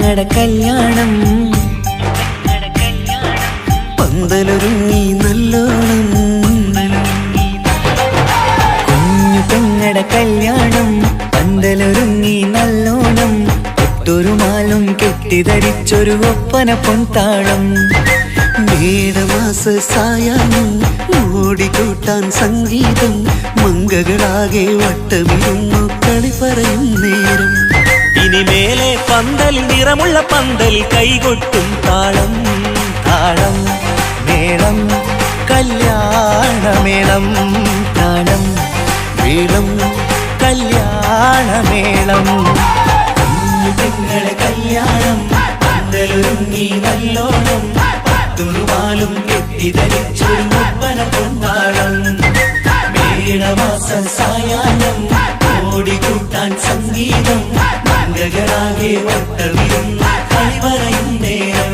പെങ്ങടെ കല്യാണം പന്തലൊരുങ്ങി നല്ലോണം കുഞ്ഞു പെങ്ങടെ കല്യാണം പന്തലൊരുങ്ങി നല്ലോണം ഒട്ടൊരു മാലും കെട്ടിധരിച്ചൊരു ഒപ്പന പൊൻതാളം മേടമാസ സായാഹ്നം ഓടിക്കൂട്ടാൻ സംഗീതം മംഗകളാകെ വട്ടമിരുന്നു കളി പറയും നേരം ഇനിമേലെ പന്തൽ നിറമുള്ള പന്തൽ കൈകൊട്ടും താളം താളം മേളം കല്യാണമേളം താളം മേളം കല്യാണമേളം കുഞ്ഞു പെങ്ങളെ കല്യാണം പന്തലൊരുങ്ങി നല്ലോണം തുറുമാലും കെട്ടിധരിച്ചൊരു ഒപ്പന പൊൻതാളം മേടമാസ സായാഹ്നം ഓടിക്കൂട്ടാൻ സംഗീതം മംഗകളാകെ വട്ടമിരുന്ന് കളി പറയും നേരം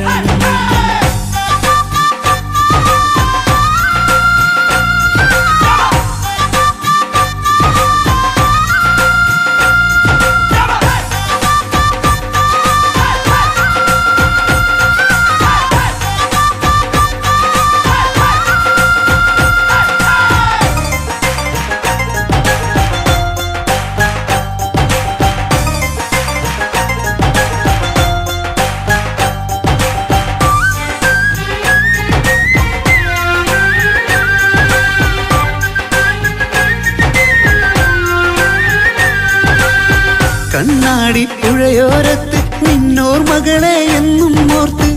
കണ്ണാടി പുഴയോരത്ത് നിന്നോർമകളെ എന്നും ഓർത്ത്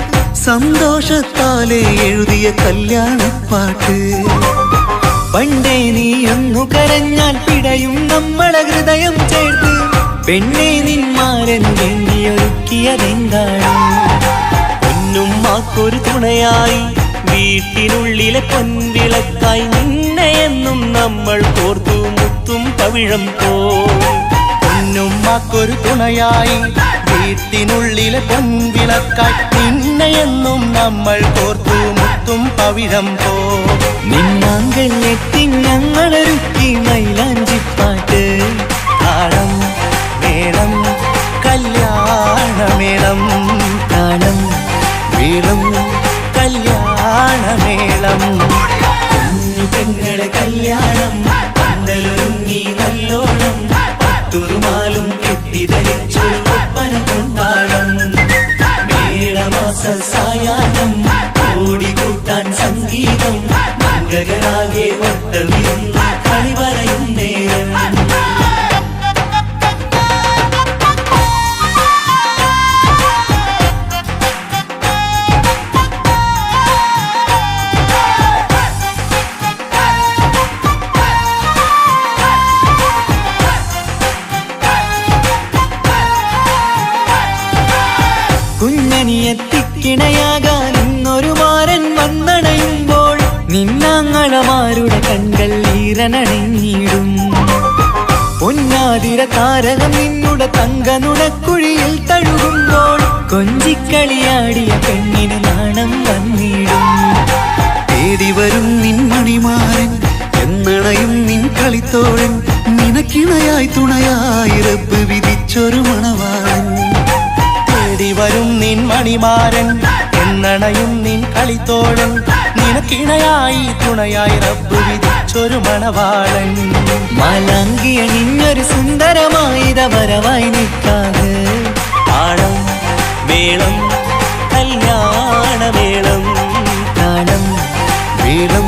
സന്തോഷത്താലെ എഴുതിയ കല്യാണപ്പാട്ട് പണ്ടേ നീ ഒന്നു കരഞ്ഞാൽ പിടയും നമ്മളെ ഹൃദയം ചേർത്ത് പെണ്ണെ നിന്മാരൻ എണ്ണിയൊരുക്കിയതെന്താണ് പൊന്നുമ്മാക്കൊരു തുണയായി വീട്ടിനുള്ളിലെ പൊൻവിളക്കായി നിന്നെ എന്നും നമ്മൾ കോർത്തു മുത്തും പവിഴം പൊന്നുമ്മാക്കൊരു തുണയായി വീട്ടിനുള്ളിലെ പൊൻവിളക്കായി നിന്നെയെന്നും നമ്മൾ കോർത്തു മുത്തും പവിഴം നിന്നാങ്കൾ എത്തി ഞങ്ങളൊരുക്കി മൈലാഞ്ചിപ്പാട്ട് താളം മേളം കല്യാണമേളം താളം മേളം കല്യാണമേളം കുഞ്ഞു പെങ്ങളെ കല്യാണം പന്തലൊരുങ്ങി നല്ലോണം തുറുമാലും കെട്ടിധരിച്ചൊരു ഒപ്പന പൊൻതാളം മേടമാസ സായാഹ്നം ഓടിക്കൂട്ടാൻ സംഗീതം മംഗകളാകെ വട്ടമിരുന്ന് കളി പറയും നേരം കുഞ്ഞനിയെത്തിക്കിണയാകാൻ ഇന്നൊരു മാരൻ വന്നണയുമ്പോൾ നിന്നാങ്ങളമാരുടെ കൺകൾ ഈറനണിഞ്ഞിടും പൊന്നാതിര താരകം നിന്നുടെ തങ്കനുടക്കുഴിയിൽ തഴുകുമ്പോൾ കൊഞ്ചിക്കളിയാടിയ പെണ്ണിന് നാണം വന്നിടും തേടി വരും നിൻ മണിമാരൻ എന്നണയും നിൻ കളിത്തോഴൻ നിനക്കിണയായി തുണയായി റബ്ബ് വിധിച്ചൊരു മണവാളൻ വരും നിൻ മണിമാരൻ എന്നണയും നിൻ കളിത്തോഴൻ നിനക്കിണയായി തുണയായി റബ്ബ് വിധിച്ചൊരു മണവാളൻ മാലാങ്കിയണിഞ്ഞൊരു സുന്ദരമായിത വരവായി നിൽക്കാതെ താളം മേളം കല്യാണമേളം താളം മേളം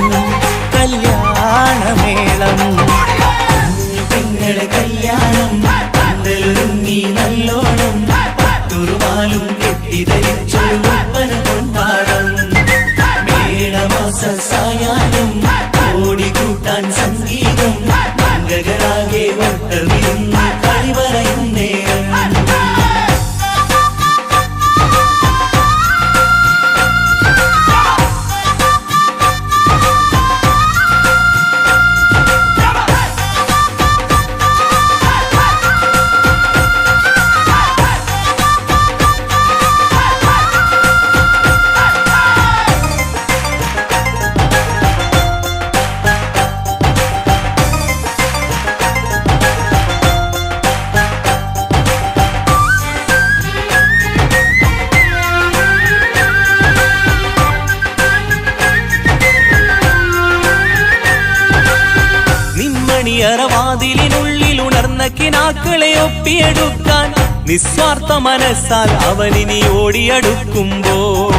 കല്യാണമേളം കുഞ്ഞു പെങ്ങളെ കല്യാണം പന്തലൊരുങ്ങി നല്ലോണം തുറുമാലും കെട്ടിധരിച്ചൊരു ഒപ്പന പൊൻതാളം മേടമാസ സായാഹ്നം ഓടിക്കൂട്ടാൻ സംഗീതം മംഗകളാകെ വട്ടമിരുന്ന് കളി പറയും നേരം വാതിലിനുള്ളിൽ ഉണർന്ന കിനാക്കളെ ഒപ്പിയെടുക്കാൻ നിസ്വാർത്ഥ മനസ്സാൽ അവനിനി ഓടിയടുക്കുമ്പോൾ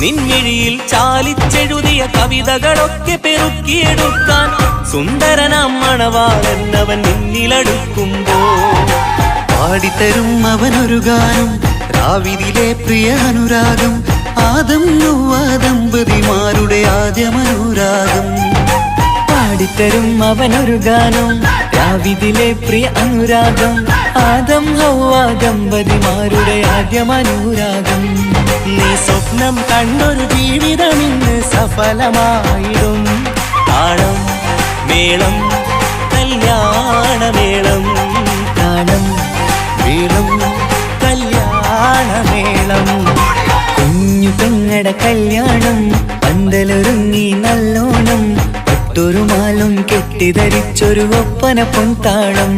നിൻമിഴിയിൽ ചാലിച്ചെഴുതിയ കവിതകളൊക്കെ പെറുക്കിയെടുക്കാൻ സുന്ദരനാം മണവാളൻ അവൻ നിന്നിലടുക്കുമ്പോൾ പാടിത്തരും അവനൊരു ഗാനം രാവിലെ പ്രിയ അനുരാഗം ആദം നൗവ ദമ്പതിമാരുടെ ആദ്യമനുരാഗം പാടിത്തരും അവനൊരു ഗാനം രാവിലെ പ്രിയ അനുരാഗം ആദം ഹൗവ ദമ്പതിമാരുടെ ആദ്യമനുരാഗം നീ സ്വപ്നം കണ്ടൊരു ജീവിതം ഇന്ന് സഫലമായിടും താളം മേളം കല്യാണമേളം താളം മേളം കല്യാണമേളം കുഞ്ഞു പെങ്ങടെ കല്യാണം പന്തലൊരുങ്ങി നല്ലോണം പട്ടൊരുമാലും കെട്ടിധരിച്ചൊരു ഒപ്പന പൊൻതാളം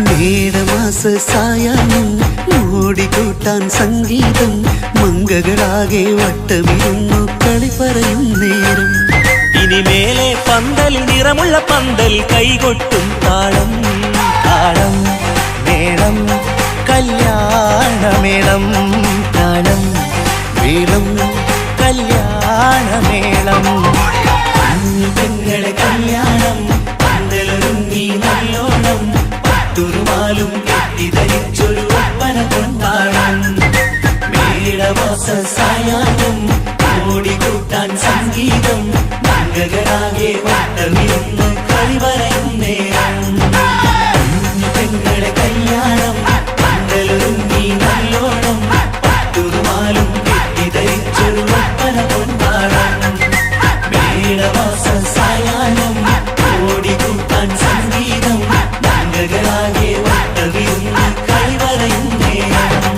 മേടമാസ സായാഹ്നം ഓടിക്കൂട്ടാൻ സംഗീതം മംഗകളാകെ വട്ടമിരുന്നു കളി പറയും നേരം ഇനി മേലെ പന്തലിൽ നിറമുള്ള പന്തൽ കൈകൊട്ടും താളം താളം മേളം കല്യാണമേളം താളം മേളം കല്യാണമേളം പെങ്ങളെ കല്യാണം പന്തലൊരുങ്ങി നല്ലോണം പട്ടുരുമാലും കെട്ടിധരിച്ചൊരു ഒപ്പന കൊണ്ടാടം മേടമാസ സായാഹ്നം ഓടിക്കൂട്ടാൻ സംഗീതം മംഗകളാകെ വട്ടമിരുന്ന് കളി പറയും നേരം പെങ്ങളെ കല്യാണം പന്തലൊരുങ്ങി നല്ലോണം പട്ടുരുമാലും കെട്ടിധരിച്ചൊരു ഒപ്പന കൊണ്ടാടം മേടമാസ സായാഹ്നം ഓടിക്കൂട്ടാൻ സംഗീതം മംഗകളാകെ വട്ടമിരുന്ന് കളി പറയും നേരം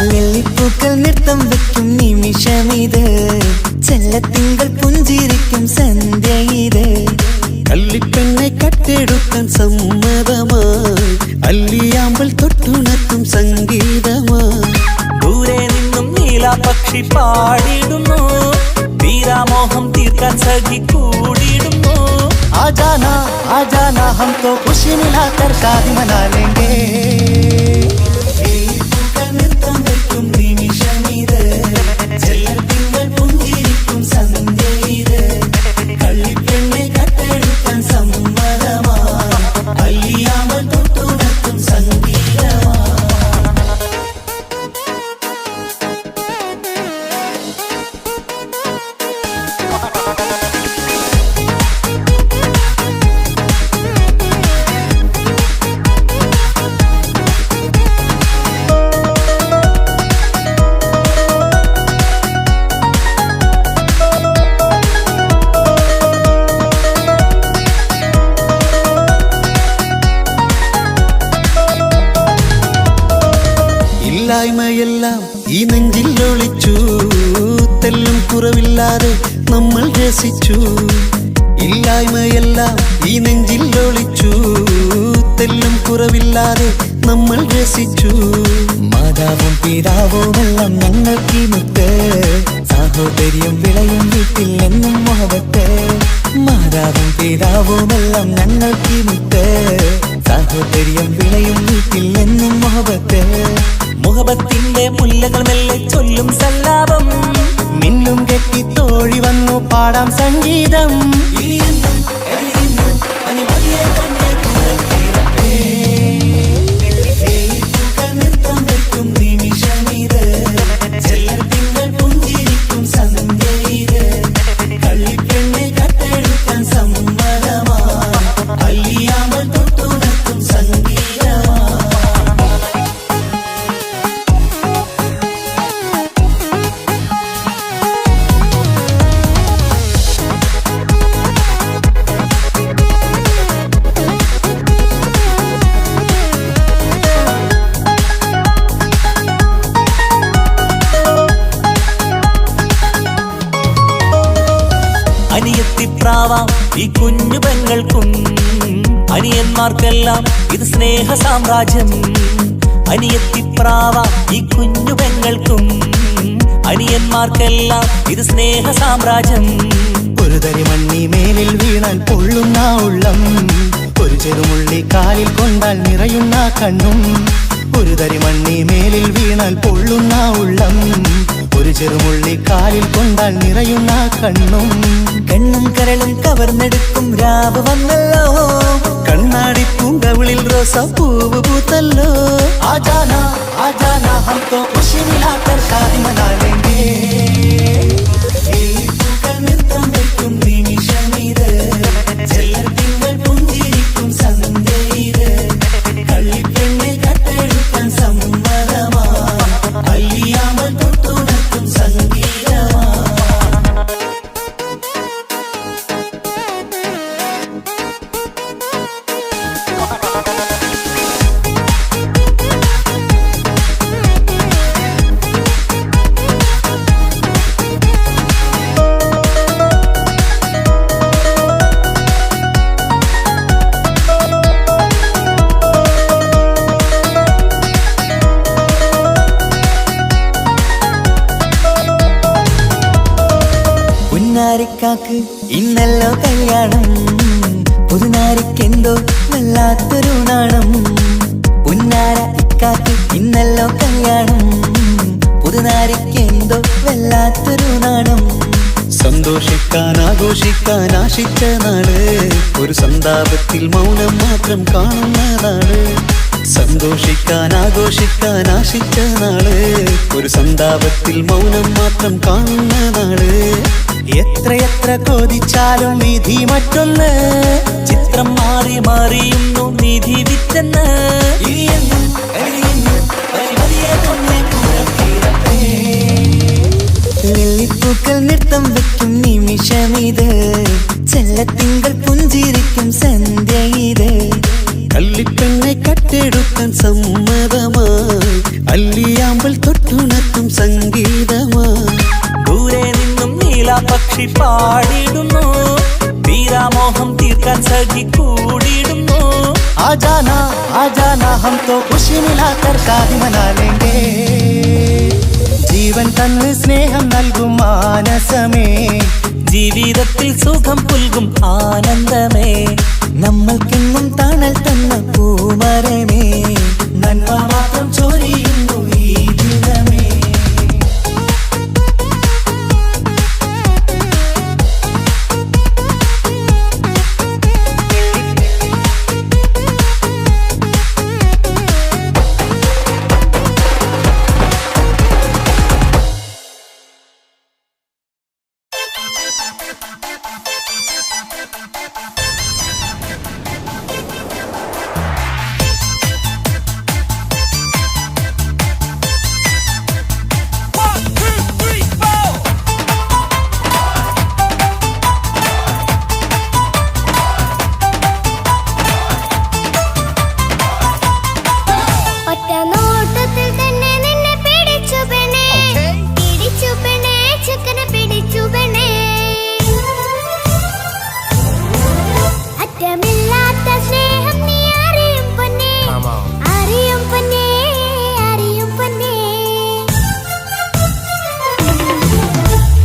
നെല്ലിപ്പൂക്കൾ നൃത്തം വെക്കും നിമിഷമിത് ചെല്ലത്തിങ്കൾ പുഞ്ചിരിക്കും സന്ധ്യ ഇത് കള്ളിപ്പെണ്ണെ കട്ടെടുക്കാൻ സമ്മതമായി അല്ലിയാമ്പൽ തൊട്ടുണർത്തും സംഗീതമായി ദൂരെ നിന്നും നീലാപക്ഷി പാടിയിടുന്നു തീരാമോഹം തീർക്കാൻ സഖി കൂടിയിടുന്നു आजाना हम तो खुशी मिलाकर शादी मना लेंगे നൃത്തം വെക്കും നിമിഷമിത് ചെല്ലത്തിങ്കൾ പുഞ്ചിരിക്കും സന്ധ്യ ഇത് കള്ളിപ്പെണ്ണെ കട്ടെടുക്കാൻ സമ്മതമായി അല്ലിയാമ്പൽ തൊട്ടുണർത്തും സംഗീതമായി ഇല്ലായ്മയെല്ലാം ഈ നെഞ്ചിൽ ഒളിച്ചു തെല്ലും കുറവില്ലാതെ നമ്മൾ രസിച്ചു ഇല്ലായ്മയെല്ലാം ഈ നെഞ്ചിൽ ഒളിച്ചു തെല്ലും കുറവില്ലാതെ നമ്മൾ രസിച്ചു മാതാവും പിതാവുമെല്ലാം ഞങ്ങൾക്ക് മുത്ത് സാഹോദര്യം വിളയും വീട്ടിൽ എന്നും മുഹബത്ത് മാതാവും പിതാവുമെല്ലാം ഞങ്ങൾക്ക് മുത്ത് സാഹോദര്യം വിളയും വീട്ടിൽ എന്നും മുഹബത്ത് മുഹബത്തിന്റെ മുല്ലകൾ മെല്ലെ ചൊല്ലും സല്ലാപം മിന്നും കെട്ടി തോഴി വന്നു പാടാം സംഗീതം നൃത്തം വെക്കും നിമിഷമിത് ചെല്ലത്തിങ്കൾ പുഞ്ചിരിക്കും സന്ധ്യ ഇത് കള്ളിപ്പെണ്ണെ കട്ടെടുക്കാൻ സമ്മതമായി അല്ലിയാമ്പൽ തൊട്ടുണർത്തും സംഗീതമായി പ്രാവാം ഈ കുഞ്ഞു പെങ്ങൾക്കും അനിയന്മാർക്കെല്ലാം ഇത് സ്നേഹ സാമ്രാജ്യം. അനിയത്തിപ്രാവാം ഈ കുഞ്ഞു പെങ്ങൾക്കും അനിയന്മാർക്കെല്ലാം ഇത് സ്നേഹ സാമ്രാജ്യം. ഒരു തരി മണ്ണി മേലിൽ വീണാൽ പൊള്ളുന്ന ഉള്ളം, ഒരു ചെറുമുള്ളി കാലിൽ കൊണ്ടാൽ നിറയുന്ന കണ്ണും. ഒരു തരി മണ്ണി മേലിൽ വീണാൽ പൊള്ളുന്ന ഉള്ളം, ഒരു ചെറുമുള്ളി കാലിൽ കൊണ്ടാൽ നിറയുന്ന കണ്ണും. കണ്ണും കരളും കവർന്നെടുക്കും രാവ് വന്നല്ലോ, കണ്ണാടി പൂങ്കവിളിൽ റോസാപ്പൂവ് പൂത്തല്ലോ. आजाना आजाना हम तो खुशी मिलाकर शादी मना लेंगे. നൃത്തം വെക്കും നിമിഷമിത്, ചെല്ലത്തിങ്കൾ പുഞ്ചിരിക്കും സന്ധ്യയിത്. കള്ളിപ്പെണ്ണെ കട്ടെടുക്കാൻ സമ്മതമാ, അല്ലിയാമൽ തൊട്ടുണർത്തും സംഗീതമാ. പുന്നാരിക്കാക്ക് ഇന്നല്ലോ കല്യാണം, പുതുനാരിക്കെന്തോ വല്ലാത്തൊരു നാണം. പുന്നാര ഇക്കാക്ക് ഇന്നല്ലോ കല്യാണം, പുതുനാരിക്കെന്തോ വല്ലാത്തൊരു നാണം. സന്തോഷിക്കാൻ ആഘോഷിക്കാൻ ആശിച്ച നാള്, ഒരു സന്താപത്തിൽ മൗനം മാത്രം കാണുന്ന നാള്. സന്തോഷിക്കാൻ ആഘോഷിക്കാൻ ആശിച്ച നാള്, ഒരു സന്താപത്തിൽ മൗനം മാത്രം കാണുന്ന നാള്. എത്രയെത്ര കൊതിച്ചാലും വിധി മറ്റൊന്ന്, ചിത്രം മാറി മാറിയുന്നു നിധി വിറ്റെന്ന്. ഇനിയെന്നും കഴിയുന്നു പരിമതിയെ തന്നെ പുറത്തിരട്ടെ. ലില്ലിപ്പൂക്കൾ നൃത്തം വെക്കും നിമിഷമിത്, ചെല്ലത്തിങ്കൾ പുഞ്ചിരിക്കും സന്ധ്യ ഇത്. കള്ളിപ്പെണ്ണെ കട്ടെടുക്കാൻ സമ്മതമായി, അല്ലിയാമ്പൽ തൊട്ടുണർത്തും സംഗീതമായി. ദൂരെ നിന്നും നീലാപക്ഷി പാടിയിടുന്നു, തീരാമോഹം തീർക്കാൻ സഖി കൂടിയിടുന്നു. आजाना आजाना हम तो खुशी मिलाकर शादी मना लेंगे. ജീവൻ തന്ന് സ്നേഹം നൽകും മാനസമേ, ജീവിതത്തിൽ സുഖം പുൽകും ആനന്ദമേ. നമ്മൾക്കെന്നും തണൽ തന്ന പൂമരമേ, നന്മ മാത്രം ചൊരിയുന്നു ഈ ദിനമേ.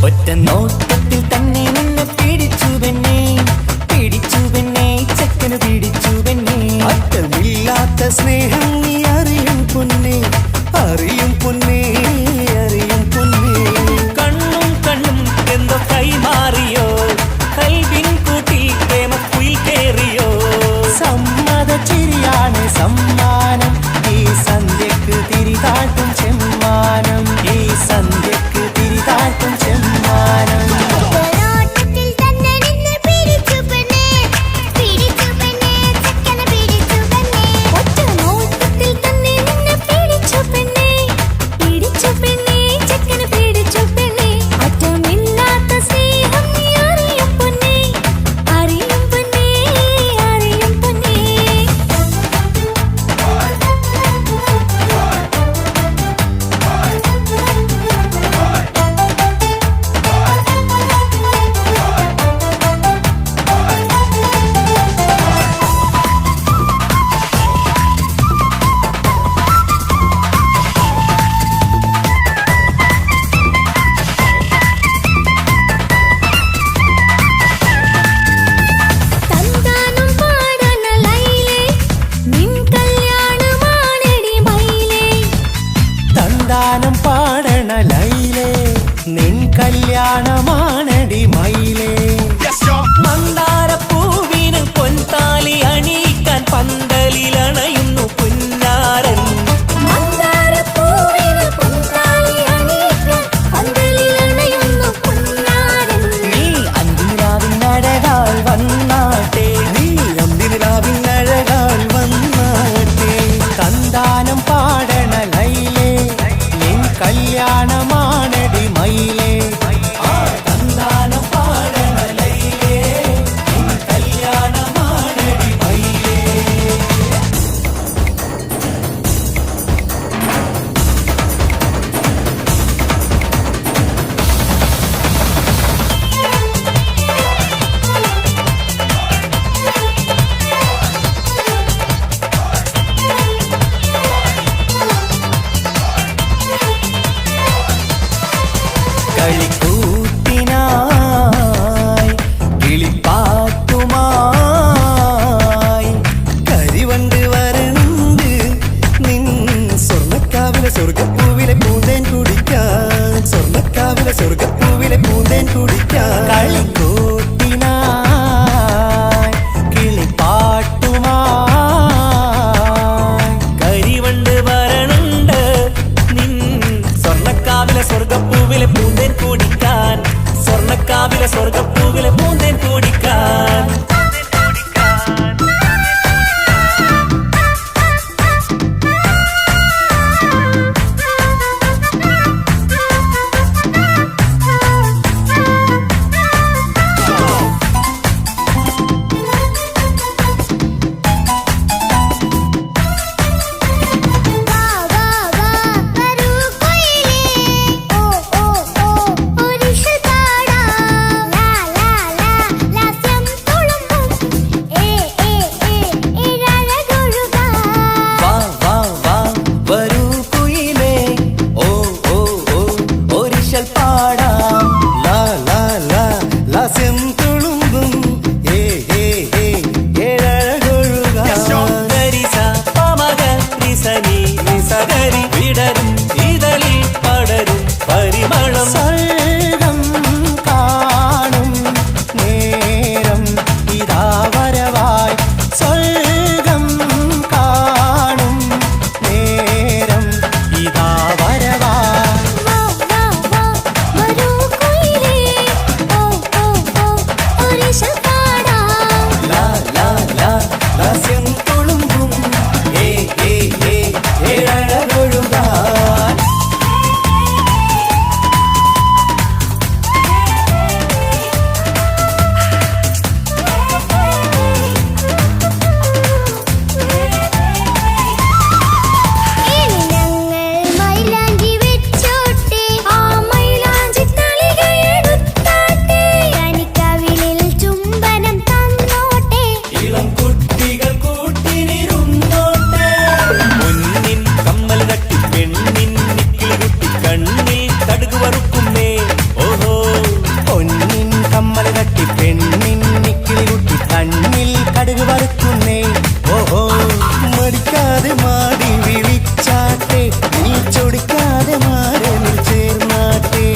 ഒറ്റ നോട്ടത്തിൽ തന്നെ നിന്നെ പിടിച്ചു പെണ്ണേ, പിടിച്ചു പെണ്ണേ, ചക്കന് പിടിച്ചു പെണ്ണേ. അറ്റമില്ലാത്ത സ്നേഹം നീ അറിയും പൊന്നേ, അറിയും പൊന്നേ, അറിയും പൊന്നേ. കണ്ണും കണ്ണും എന്തോ കൈമാറിയോ, കൽവിൻ കൂട്ടിൽ പ്രേമക്കുയിൽ കേറിയോ. സമ്മത ചിരിയാണ് സമ്മാനം, ഈ സന്ധ്യക്ക് തിരിതാട്ടും ചെമ്മാനം, ഈ സന്ധ്യക്ക് തിരിതാട്ടും ചെമ്മാനം. ഒറ്റ നോട്ടത്തിൽ തന്നെ നിന്നെ പിടിച്ചു പെണ്ണേ, പിടിച്ചു നിൻ കല്യാണമാണടി മയിലേ. മന്ദാരപ്പൂവിന് പൊൻതാലി അണിയിക്കാൻ പന്തലിലണയുന്നു പുന്നാരൻ. നീ അന്തിരാവിനഴകാൽ വന്നാട്ടെ, നീ അന്തിനിലാവിനഴകാൽ വന്നാട്ടെ. സന്താനം പാടണ ലൈലേ, നിൻ കല്യാണമാണടി മയിലേ. സന്താനം പാടണ ലൈലേ, നിൻ കല്യാണമാണടി മയിലേ. കളിക്കൂത്തിനായി കിളിപ്പാട്ടുമായി കരിവണ്ട് വരണ്ട് നിൻ സ്വർണ്ണക്കാവിലെ സ്വർഗപ്പൂവിലെ പൂന്തേൻ കുടിക്കാൻ, സ്വർണ്ണക്കാവിലെ സ്വർഗപ്പൂവിലെ പൂന്തേൻ കുടിക്കാൻ. കളിക്കൂത്തിനായി കിളിപ്പാട്ടുമായി കരിവണ്ട് വരണുണ്ട് നിൻ സ്വർണ്ണക്കാവിലെ സ്വർഗപ്പൂവിലെ പൂന്തേൻ കുടിക്കാൻ, സ്വർണ്ണക്കാവിലെ സ്വർഗപ്പൂവിലെ പൂന്തേൻ കുടിക്കാൻ. വാ വാ വാ വരൂ കുയിലേ, ഓ ഓ ഓ ഒരിശൽ പാടാം. ലാ ലാ ലാ ലാസ്യം തുളുമ്പും ഏ ഏ ഏ ഏഴഴകൊഴുകാൻ. ഗരിസ പമഗ നിസനി നിസഗരി വിടരും ഇതളിൽ പടരും പരിമളം. സർഗം കാണും നേരം ഇതാ വരവായി, സ്വർഗം കാണും നേരം ഇതാ വരവായി. ലാ ലാ ലാ ലാസ്യം തുളുമ്പും ഏ ഏ ഏ ഏഴഴകൊഴുകാൻ. ഇളം കുട്ടികൾ കൂട്ടിനിരുന്നോട്ടെ. മുന്നിൻ കമ്മൽ തട്ടി പെണ്ണിൻ നിക്കിളി കുട്ടി കണ്ണിൽ കടുക് വറുക്കുന്നേ. ഓഹോ പൊന്നിൻ കമ്മൽ തട്ടി പെണ്ണിൻ നിക്കിളി കുട്ടി കണ്ണിൽ കടുക് വറുക്കുന്നേ. ഓഹോ മടിക്കാതെ മാടി വിളിച്ചാട്ടെ, നീ ചൊടിക്കാതെ മാറിൽ ചേർന്നാട്ടെ.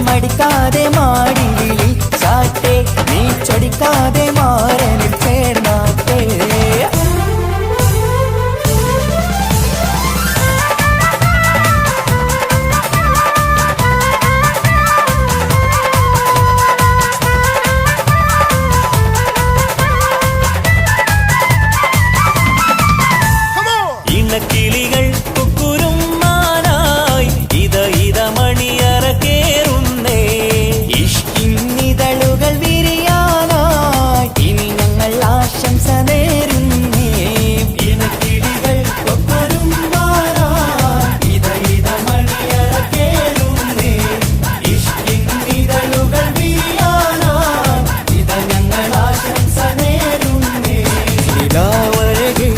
മടിക്കാതെ മാടി വിളിച്ചാട്ടെ, നീ ചൊടിക്കാതെ മാറനിൽ ചേർന്നാട്ടെ. ഇണക്കിളികൾ കുക്കുരും മാനായി ഇത ഇത മണിയറ കേറുന്നേ. ഇഷ്കിന്നിതളുകൾ വിരിയാനായി ഇനി ഞങ്ങൾ ആശംസ നേരുന്നേ. ഇണക്കിളികൾ കുക്കുരും മാനായി ഇത ഇത മണിയറ കേറുന്നേ. ഇഷ്കിന്നിതളുകൾ വിരിയാനായി ഇത ഞങ്ങൾ ആശംസ നേരുന്നേ. നിലാവഴകെ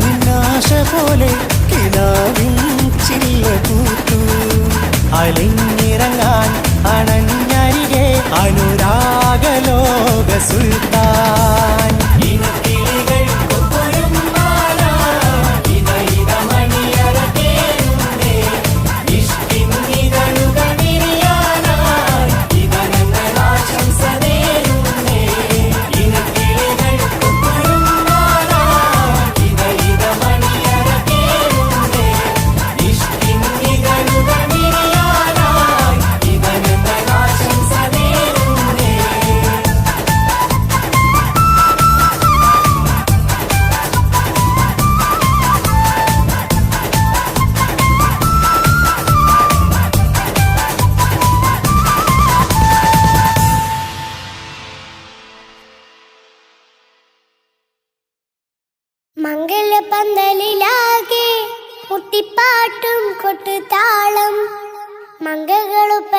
നിന്നാശ പോലെ കിനാവിൻ ചില്ല കൂത്തു. അലിഞ്ഞിറങ്ങാൻ അണഞ്ഞരികെ അനുരാഗലോക സുൽത്താൻ. ഇണക്കിളികൾ കുക്കുരും മാനായി ഇത ഇത മണിയറ കേറുന്നേ. ഇഷ്കിന്നിതളുകൾ വിരിയാനായി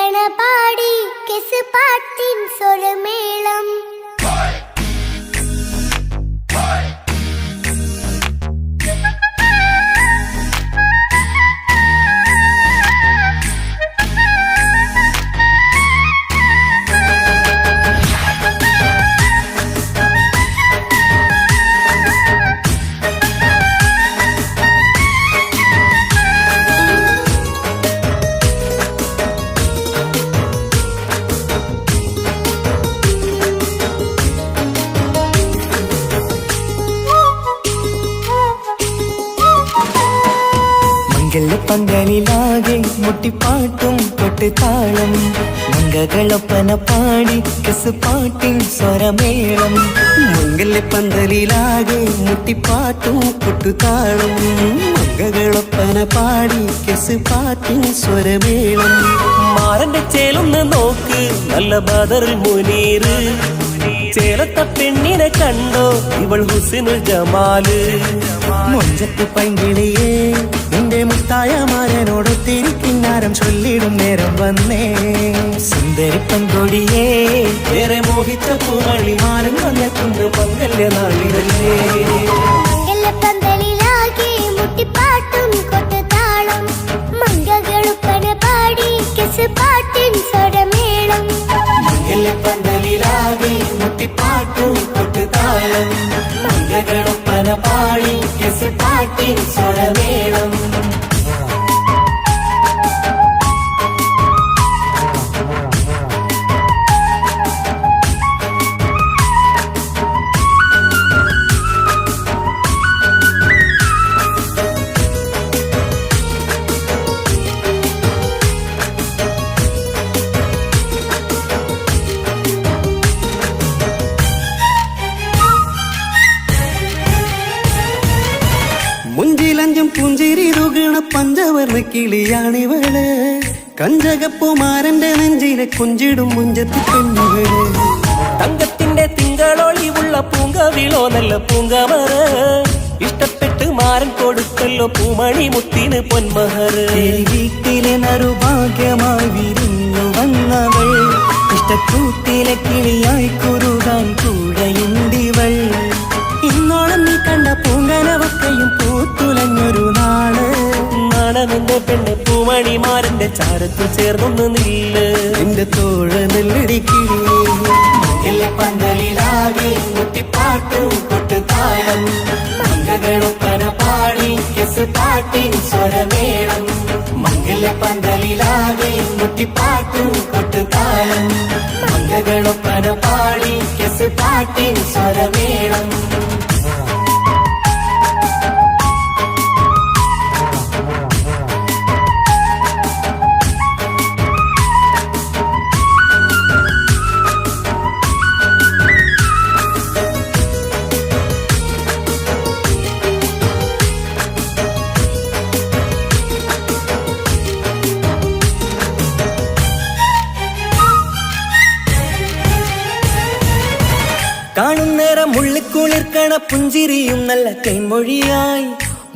മംഗകളുപ്പന പാടി കെസ് പാട്ടിൻ സ്വരമേളം പന്തലിലാകെ മുട്ടിപ്പാട്ടും കൊട്ടുതാളം മംഗകളൊപ്പന പാടി കെസ് പാട്ടിൻ സ്വരമേളം മംഗല്യപ്പന്തലിലാകെ മുട്ടിപ്പാട്ടും കൊട്ടുതാളം മംഗകളൊപ്പന പാടി കെസ് പാട്ടിൻ സ്വരമേളം മാറന്റെ ചേലൊന്ന് നോക്ക് നല്ല ബദറിൽ മുനീറ് ചേലത്ത പെണ്ണിനെ കണ്ടോ ഇവൾ ഹുസ്നുൽ ജമാല് മൊഞ്ചത്ത് പൈങ്കിളിയേ നിന്റെ മുത്തായ മാരനോടൊത്തിരിക്കിന്നാരം ചൊല്ലിടും നേരം വന്നേ സുന്ദരി പെൺകൊടിയേ ഏറെ മോഹിച്ച പൂവളിമാരൻ വന്നെത്തുണ്ട് മംഗല്യ നാളിതല്ലേ മംഗലപ്പന്തലിലാകെ മുട്ടിപ്പാട്ടും കൊട്ടുതാളം മംഗകളുപ്പന പാടി കെസ് പാട്ടിൻ സ്വരമേളം മംഗല്യപ്പന്തലിലാകെ മുട്ടിപ്പാട്ടും കൊട്ടുതാളം മംഗകളൊപ്പന പാടി കെസ് പാട്ടിൻ സ്വരമേളം മുഞ്ചിലഞ്ചും പുഞ്ചിരി തുകണ പഞ്ചവർണ്ണ കിളിയാണിവള് കഞ്ചകപ്പുമാരന്റെ നെഞ്ചിലെ കുഞ്ചിടും മുഞ്ചത്തി പെണ്ണുകള് തങ്കത്തിന്റെ തിങ്കളൊളിവുള്ള പൂങ്കവിളോ നല്ല പൂങ്കമറ ഇഷ്ടപ്പെട്ട് മാരൻ കൊടുക്കല്ലോ പൂമണി മുത്തിന് പൊന്മഹർ വീട്ടിലെ നറുഭാഗ്യമായി വിരിഞ്ഞു വന്നവൾ ഇഷ്ടക്കൂട്ടിലെ കിളിയായി കുറുകാൻ കൂടെയുണ്ടിവൾ ഇന്നോളം നീ കണ്ട പൂങ്കനവക്കയും പൂത്തുലഞ്ഞൊരു നാള് നാണമെന്റെ പെണ്ണ് പൂമണിമാരന്റെ ചാരത്തിൽ ചേർന്നൊന്ന് നില്ല് എന്റെ തോഴ നെല്ലടിക്കിളിയേ പന്തലിലാകെ മുട്ടിപ്പാട്ടും കൊട്ടുതാളം മംഗകളൊപ്പന പാടി കെസ് പാട്ടിൻ സ്വരമേളം മംഗല്യപ്പന്തലിലാകെ മുട്ടിപ്പാട്ടും കൊട്ടുതാളം മംഗകളൊപ്പന പാടി കെസ് പാട്ടിൻ സ്വരമേളം കാണുന്നേരം ഉള്ളിക്കുളിർക്കണ പുഞ്ചിരിയും നല്ല കൈമൊഴിയായി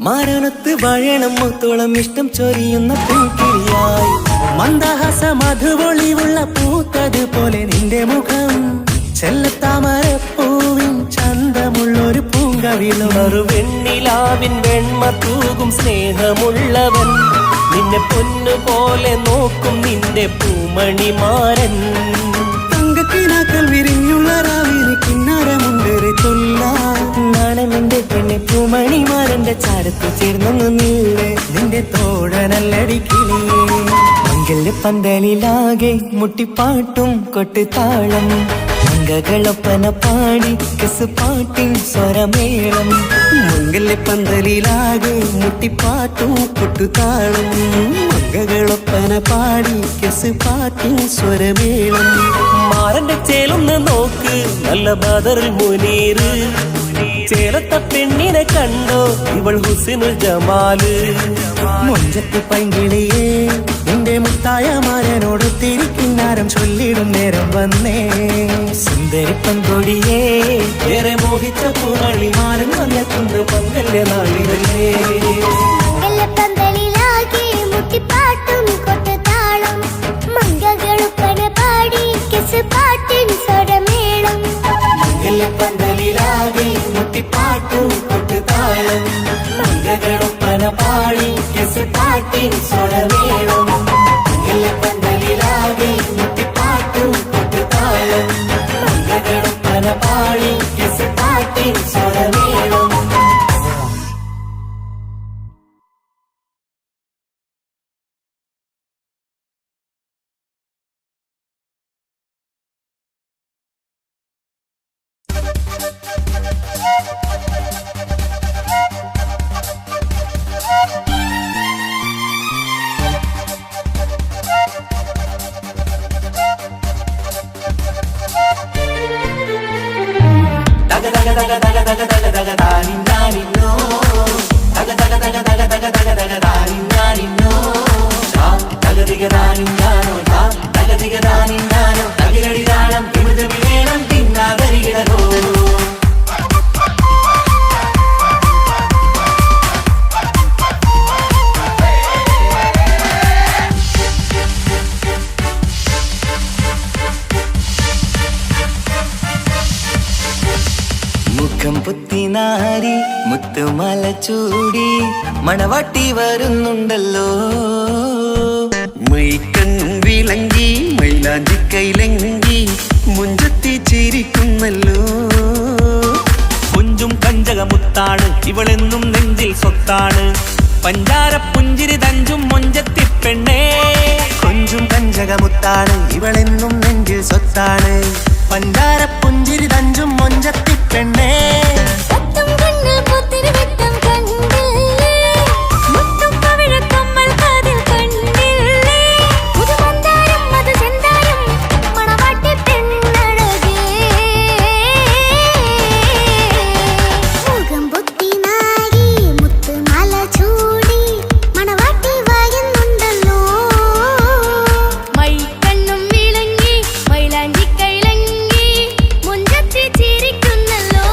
മാരണത്ത് വഴണം മുത്തോളം ഇഷ്ടം ചൊരിയുന്ന പൂക്കിളിയായി മന്ദഹാസ മധുപൊളിവുള്ള പൂത്തത് പോലെ നിന്റെ മുഖം ചെല്ലത്താമരപ്പൂവിൻ ചന്തമുള്ളൊരു പൂങ്കവിളും വെണ്ണിലാവിൻ വെണ്മ തൂകും സ്നേഹമുള്ളവൻ നിന്നെ പൊന്നുപോലെ നോക്കും നിന്റെ പൂമണിമാരൻ തങ്കക്കിനാക്കൾ വിരിഞ്ഞുള്ള രാവിലെ കിന്നാരമുണ്ടേറെ നാണമെന്റെ പെണ്ണെ പൂമണിമാരന്റെ ചാരത്ത് ചേർന്നൊന്നു നില്ലേ നിന്റെ തോഴനല്ലടിക്കിളിയേ മംഗല്യപ്പന്തലിലാകെ മുട്ടിപ്പാട്ടും കൊട്ടുതാളം മംഗകളൊപ്പന പാടി കെസ് പാട്ടിൻ സ്വരമേളം മംഗല്യപ്പന്തലിലാകെ മുട്ടിപ്പാട്ടും കൊട്ടുതാളം മംഗകളൊപ്പന പാടി കെസ് പാട്ടിൻ സ്വരമേളം മാരന്റെ ചേലൊന്ന് നോക്ക് നല്ല ബദറിൽ മുനീറ് ചേലത്ത പെണ്ണിനെ കണ്ടോ ഇവൾ ഹുസ്നുൽ ജമാല് മൊഞ്ചത്ത് പൈങ്കിളിയേ നിന്റെ മുത്തായ മാരനോടൊത്തിരിക്കിന്നാരം ചൊല്ലിടും നേരം വന്നേ സുന്ദരി പെൺകൊടിയേ ഏറെ മോഹിച്ച പൂവളിമാരൻ വന്നെത്തുണ്ട് മംഗല്യ നാളിതല്ലേ മംഗലപ്പന്തലിലാകെ മുട്ടിപ്പാട്ടും കൊട്ടുതാളം മംഗകൾ തക തക തക തക തക തക താനിന്നാനിന്നോ തക തക തക തക തക തക തക താനിന്നാനിന്നോ തകതിക താനിന്നാനോ തകതിക താനിന്നാനോ തകിലടി താളം വിമുത വിവേണം തിന്നാതരികിടോ മുഖം പുത്തിനാരി മുത്തുമാല ചൂടി മണവാട്ടി വരുന്നുണ്ടല്ലോ മൈക്കണ്ണും വിളങ്ങി മൈലാഞ്ചി കൈലങ്കി മുഞ്ചത്തി ചിരിക്കുന്നല്ലോ കുഞ്ചും കഞ്ചകമുത്താണ് ഇവളെന്നും നെഞ്ചിൽ സ്വത്താണ് പഞ്ചാര പുഞ്ചിരി തഞ്ചും മൊഞ്ചത്തി പെണ്ണേ കൊഞ്ചും കഞ്ചകമുത്താണ് ഇവളെന്നും നെഞ്ചിൽ സ്വത്താണ് പഞ്ചാര പുഞ്ചിരി തഞ്ചും മൊഞ്ചത്തി പെണ്ണേ സത്തം കണ്ണ് പുത്തിരി വെട്ടം കണ്ടില്ലേ മുത്തും പവിഴക്കമ്മൽ കാതിൽ കണ്ടില്ലേ പുതുമന്ദാരം മധുചന്ദാരം മണവാട്ടി പെണ്ണഴകേ മുഖം പൊത്തി നാരി മുത്തുമാല ചൂടി മണവാട്ടി വായുന്നുണ്ടല്ലോ മൈക്കണ്ണും വിളങ്ങി മൈലാഞ്ചി കൈലങ്കി മുഞ്ചത്തി ചിരിക്കുന്നല്ലോ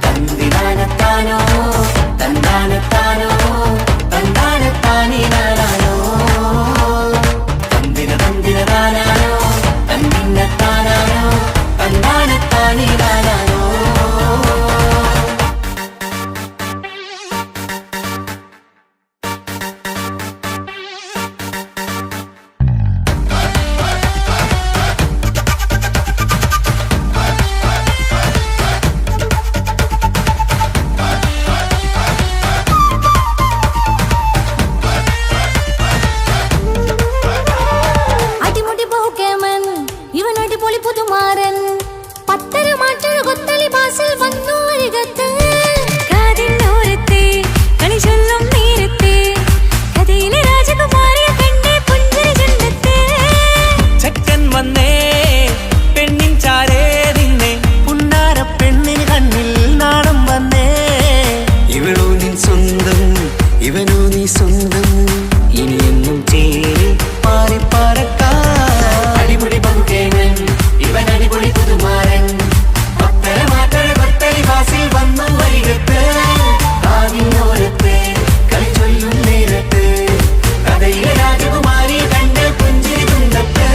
തന്തിനാനത്താനോ തന്താനത്താനോ തന്താനത്താനിനാനോ തന്തിന തന്തിനതാനാനോ തന്തിന്നത്താനാനോ തന്താനത്താനിനാനോ അടിമുടി പോകേമൻ ഇവൻ അടിപൊളി പുതുമാരൻ പത്തര മാറ്റഴ കൊത്തളി ബാസിൽ വന്നു അരികത്ത് കാതിന്നോരത്തെ കളി ചൊല്ലും നേരത്തെ കഥയിലെ രാജകുമാരിയെ കണ്ടേ പുഞ്ചിരി ചെല്ലത്തെ ചെക്കൻ വന്നേ പെണ്ണിൻ ചാരേ നിന്നെ പുന്നാര പെണ്ണിന് കണ്ണിൽ നാണം വന്നേ ഇവളോ നിൻ സ്വന്തം ഇവനോ നീ സ്വന്തം ഇനിയെന്നും ചേരി പാറി പറക്കാൻ അടിപൊളി പങ്കുകേമൻ ഇവൻ അടിപൊളി പുതുമാരൻ പത്തര മാറ്റഴ കൊത്തളി ബാസിൽ വന്നു വരികത്ത് കാതിന്നോരത്ത് കളി ചൊല്ലും നേരത്ത് കഥയിലെ രാജകുമാരി കണ്ട് പുഞ്ചിരി തുണ്ടത്ത്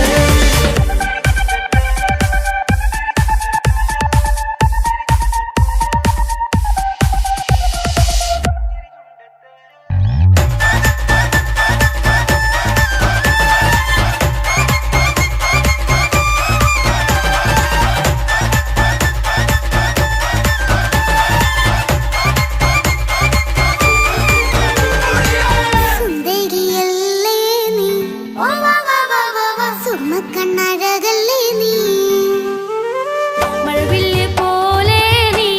സുന്ദരിയല്ലേ നീ സുമ്മക്കണ്ണഴകല്ലേ നീ മഴവില്ല് പോലെ നീ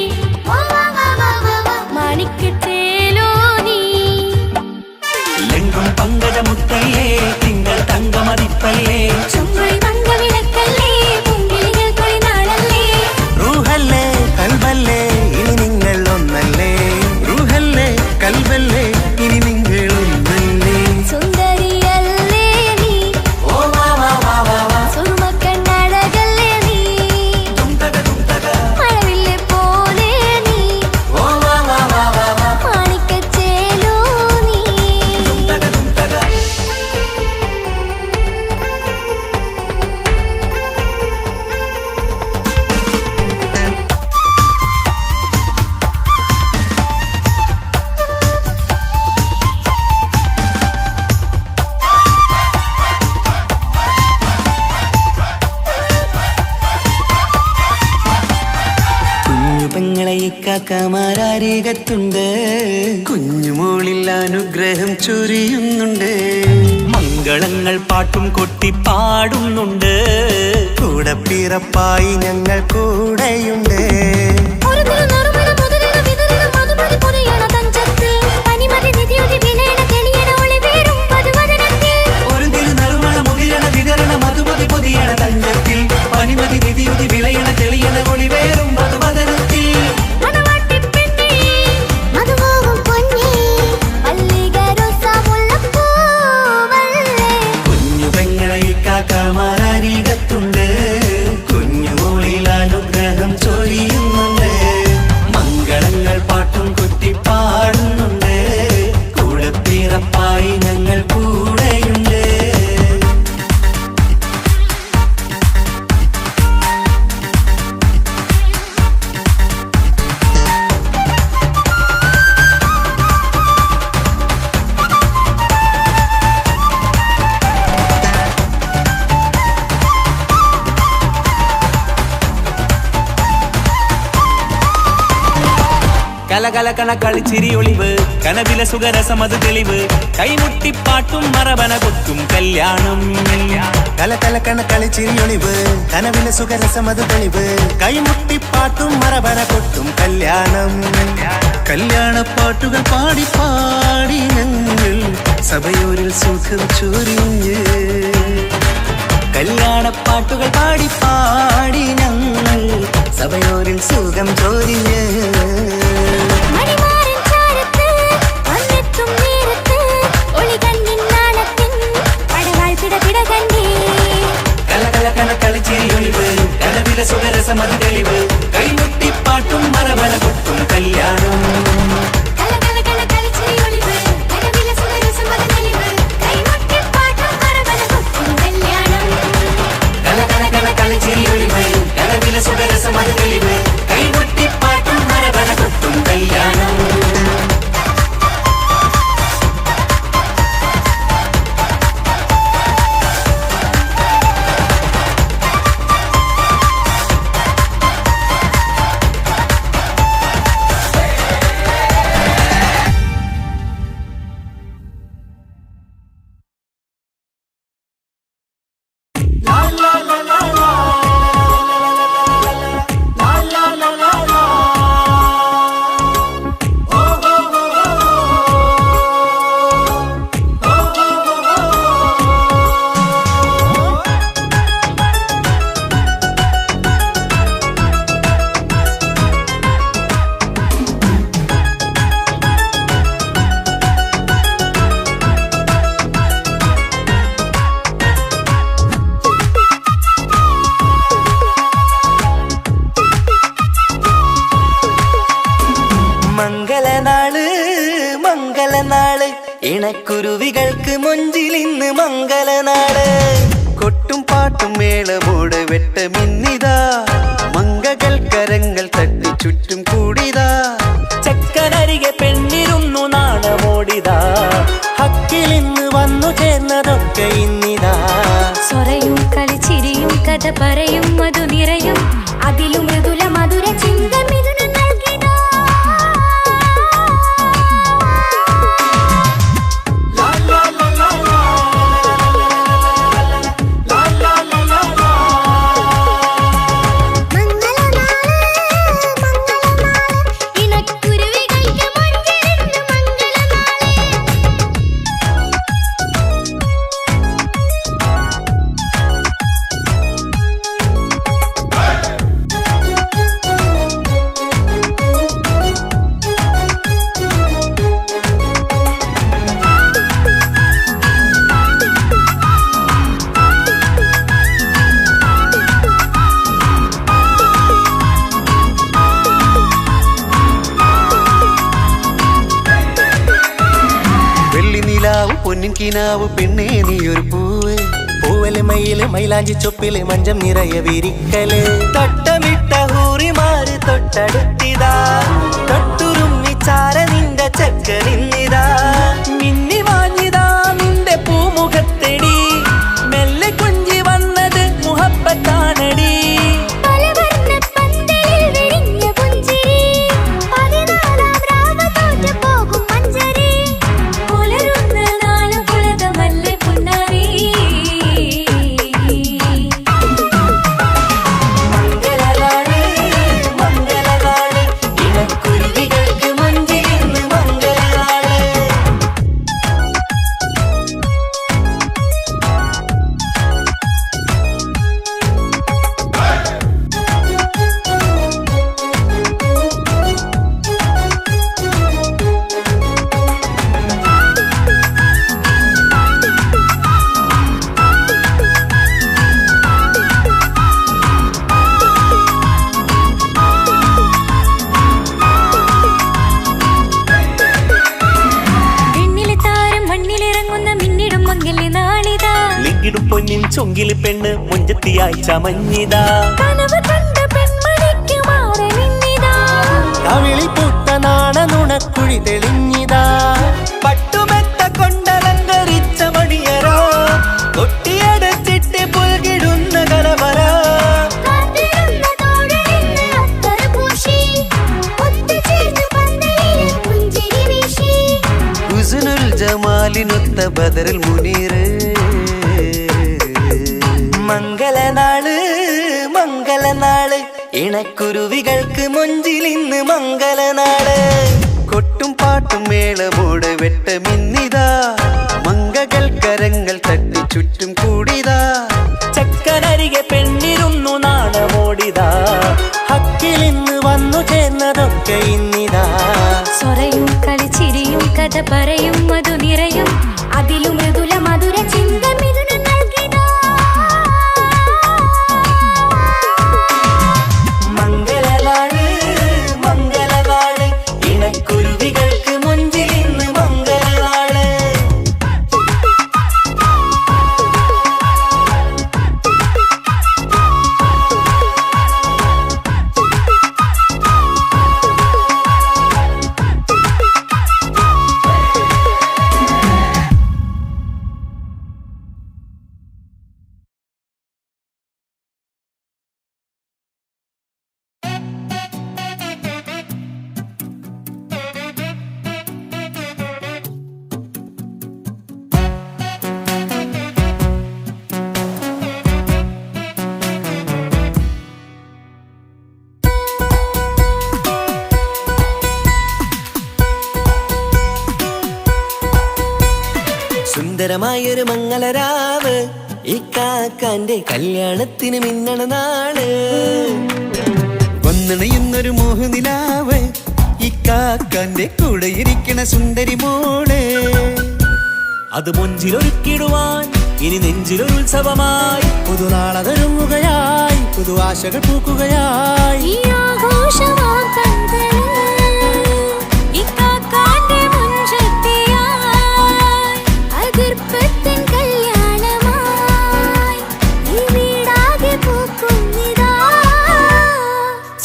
മാണിക്കത്തേലോ നീ എങ്കും പങ്കജമുത്തല്ലേ തിങ്കൾ തങ്കമതിപ്പല്ലേ ചുമഴി മംഗവിളക്കല്ലേ മുങ്കിളികൾ കൊളിനാളല്ലേ റൂഹല്ലേ കൽബല്ലേ ഇനി നിങ്ങൾ ഒന്നല്ലേ റൂഹല്ലേ കൽബല്ലേ ഇനി നിങ്ങൾ ഒന്നല്ലേ സുന്ദരിയല്ലേ നീ ഓ വാ വാ വാ വാ വാ സുറുമക്കണ്ണഴകല്ലേ നീ മഴവില്ല് പോലെ നീ ഓ വാ വാ വാ വാ വാ മാണിക്കച്ചേലോ നീ കുഞ്ഞു പെങ്ങളെ ഇക്കാക്കമാരാരികത്തുണ്ട് കുഞ്ഞുമോളിൽ അനുഗ്രഹം ചൊരിയുന്നുണ്ട് മംഗളങ്ങൾ പാട്ടും കൊട്ടി പാടുന്നുണ്ട് കൂടെ പിറപ്പായി ഞങ്ങൾ കൂടെയുണ്ട് ഒരു നറുമണ മുതലിന വിതറിന മധുമതി പൊരിയണ തഞ്ചത്തിൽ പനിമതി നിധിയുടെ വിലയണ തെളിയണ ഒളിവേറും പതുവദനത്തിൽ ഒരു തിരുനറുമണ മുതിരണ വിതരണ മധുമതി പൊതിയണ തഞ്ചത്തിൽ പനിമതി നിധിയുതി വിളയണ തെളിയണ ഒളിവേറും മാലാഖമാരരികത്തുണ്ട്, കുഞ്ഞുമോളിൽ അനുഗ്രഹം ചൊരിയുന്നുണ്ട്. മംഗളങ്ങൾ പാട്ടും കുത്തിപ്പാടുന്നുണ്ട്, കൂടെ പിറപ്പായി ഞങ്ങൾ കൂടെയുണ്ട്. കലകലകണ കളിച്ചിരി ഒളിവ്, കനവിലെ സുഖരസമത് തെളിവ്, കൈമുട്ടിപ്പാട്ടും മറവന കൊട്ടും കല്യാണം. കലകലകണ കളിച്ചിരിയൊളിവ്, കനവിലെ സുഖരസമത് തെളിവ്, കൈമുട്ടിപ്പാട്ടും മറവന കൊട്ടും കല്യാണം. കല്യാണപ്പാട്ടുകൾ പാടി പാടി ഞങ്ങൾ സഭയോരിൽ സുഖം ചൊരിഞ്ഞ്. കല്യാണപ്പാട്ടുകൾ പാടി പാടി ഞങ്ങൾ സഭയോരിൽ സുഖം ചൊരിഞ്ഞ്. മണിമാരൻ ചാരത്ത് വന്നെത്തും നേരത്ത് ഒളികണ്ണിൻ നാളത്തിൻ പടവാൾ പിടപിട കണ്ടേ. കലകലകണ കളിച്ചിരിയൊളിവ്, കനവിലെ സുഖരസമത് തെളിവ്, കൈമുട്ടിപ്പാട്ടും മറവന കൊട്ടും കല്യാണം. കലകലകണ കളിച്ചിരി ഒളിവ്, കനവിലെ സുഖരസമത് തെളിവ്, കൈമുട്ടിപ്പാട്ടും മറവന കൊട്ടും കല്യാണം. കലകലകണ കളിച്ചിരിയൊളിവ്, കനവിലെ സുഖരസമത് തെളിവ്, കൈമുട്ടിപ്പാട്ടും മറവന കൊട്ടും കല്യാണം. മംഗളനാള് മംഗളനാള്, ഇണക്കുരുവികൾക്ക് മൊഞ്ചിലിന്ന് മംഗളനാള്. കൊട്ടും പാട്ടും മേളമോട് വെട്ടമിന്നിതാ, മംഗകൾ കരങ്ങൾ തട്ടി ചുറ്റും കൂടിതാ. ചക്കനരികെ പെണ്ണിരുന്നു നാണമോടിതാ, ഹക്കിലിന്ന് വന്നു ചേർന്നതൊക്കെ ഇന്നിതാ. സ്വറയും കളിച്ചിരിയും കഥ പറയും മധു നിറയും, അതിലും മൃദുല മധുര ചിന്ത മിഥുനം നൽകിടാ. ഇണക്കുരുവികൾക്ക് മൊഞ്ചിലിന്ന് മംഗളനാള്. വെള്ളിനിലാവ് പൊന്നിൻ കിനാവ് പെണ്ണേ നീയൊരു പൂവ്, പൂവല് മയില് മൈലാഞ്ചി ചൊപ്പില് മഞ്ചം നിറയെ വിരിക്കല്. തൊട്ടമിട്ട ഹൂറിമാര് തൊട്ടടുത്തിതാ, തൊട്ടുരുമ്മി ചാര നിന്റെ ചക്കനിന്നിതാ. മിന്നി വാങ്ങിതാ നിന്റെ പൂമുഖത്തെടി, മെല്ലെ കുഞ്ചി വന്നത് മുഹബത്താണടി. പലവർണ്ണ പന്തലിൽ വിരിഞ്ഞ പുഞ്ചിരി, 14 രാവ് തോറ്റു പോകും മഞ്ചരി. പുലരുന്ന നാള് പുലതമല്ലേ പുന്നാരി. മംഗളനാള് മംഗളനാള്, ഇണക്കുരുവികൾക്ക് മൊഞ്ചിലിന്ന് മംഗളനാള്. പെണ്ണ് മുഞ്ചത്തിയായി ചമഞ്ഞിതാ കനവ് കണ്ട പെൺമണിക്ക് മാറനിന്നിതാ കവിളിൽ പൂത്ത നാണ നുണക്കുഴി തെളിഞ്ഞിതാ പട്ടുമെത്ത കൊണ്ടലങ്കരിച്ച മണിയരോ കൊട്ടിയടച്ചിട്ട് പുൽകിടുന്ന കലവര കാത്തിരുന്ന തോഴനിന്ന് അത്തറ പൂശി ഒത്തുചേർന്ന് പന്തലിൽ പുഞ്ചിരി വീശി ഹുസ്നുൽ ജമാലിനൊത്ത ബദറിൽ മുനീർ മംഗളനാള് മംഗളനാള് ഇണക്കുരുവികൾക്ക് മൊഞ്ചിലിന്ന് മംഗളനാള് കൊട്ടും പാട്ടും മേളമോട് വെട്ടമിന്നിതാ മംഗകൾ കരങ്ങൾ തട്ടി ചുറ്റും കൂടിതാ ചക്കനരികെ പെണ്ണിരുന്നു നാണമോടിതാ ഹക്കിലിന്ന് വന്നു ചേർന്നതൊക്കെ ഇന്നിതാ സ്വറയും കളിച്ചിരിയും കഥ പറയും മധു നിറയും അതിലും മൃദുല മധുര ചിന്ത മിഥുനം നൽകിതാ മംഗളനാള് മംഗളനാള് ഇണക്കുരുവികൾക്ക് മുഞ്ചിലിന്ന് മംഗളനാള് സുന്ദരമായൊരു മംഗളരാവ് ഈ കാക്കാന്റെ കല്യാണത്തിന് മിന്നണ നാള് വന്നണയുന്നൊരു മോഹനിലാവ് ഈ കാക്കാന്റെ കൂടെ ഇരിക്കണ സുന്ദരി മോള് അത് മുഞ്ചിലൊരുക്കിടുവാൻ ഇനി നെഞ്ചിലൊരു ഉത്സവമായി പുതുനാളതൊരുങ്ങുകയായി പുതു ആശകൾ പൂക്കുകയായി ഈ ആഘോഷമാക്കന്തല് ഇക്കാക്കാന്റെ മുഞ്ചത്തിയായി അതിർപ്പത്തിൻ കല്യാണമായി ഈ വീടാകെ പൂക്കുന്നിതാ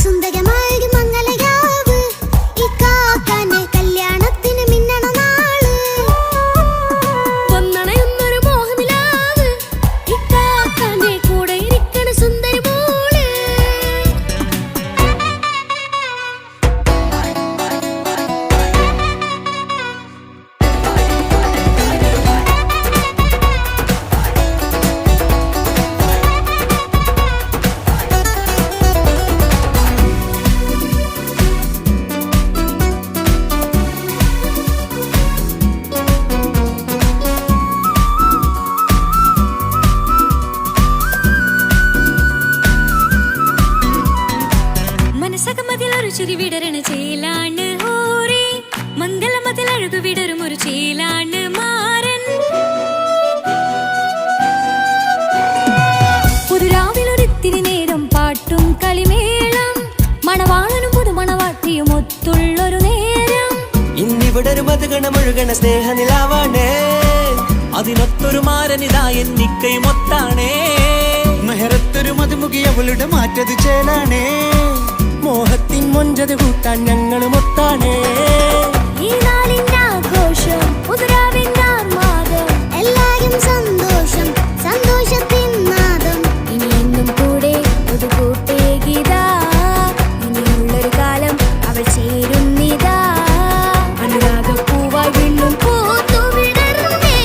സുന്ദരമായ മംഗളയാവ് ഇക്കാക്കാന്റെ കല്യാണത്തിന് മിന്നണ നാള് വന്നണയുന്നൊരു മോഹനിലാവ് ഇക്കാക്കാന്റെ കൂടെ ഇരിക്കണ സുന്ദരി മോള് മനസ്സകമതിലൊരു ചിരി വിടരണ ചേലാണ് ഹോറി മംഗളമതിൽ അഴകു വിടരും ഒരു ചേലാണ് മാരൻ പുതുരാവിലൊരിത്തിരി നേരം പാട്ടും കളിമേളം മണവാളനും പുതുമണവാട്ടിയും ഒത്തുള്ളൊരു നേരം ഇന്നിവിടെ ഒരു മധുഗണമൊഴുകണ സ്നേഹനിലാവാണേ അതിനൊത്തൊരു മാരനിതാ എന്നിക്കയും ഒത്താണേ മെഹറത്തൊരു മധുമുഖി അവളുടെ മാറ്റത് ചേലാണേ മോഹത്തിൻ മൊഞ്ചത് കൂട്ടാൻ ഞങ്ങളും ഒത്താണേ ഈ നാളിന്റെ ആഘോഷം പുതുരാവിന്റെ ആർമാദം എല്ലാരും സന്തോഷം സന്തോഷത്തിൻ നാദം ഇനി എന്നും കൂടെ ഒരു കൂട്ടേകിതാ ഇനിയുള്ളൊരു കാലം അവൾ ചേരുന്നിതാ അനുരാഗപ്പൂവായി വീണ്ടും പൂത്തു വിടർന്നേ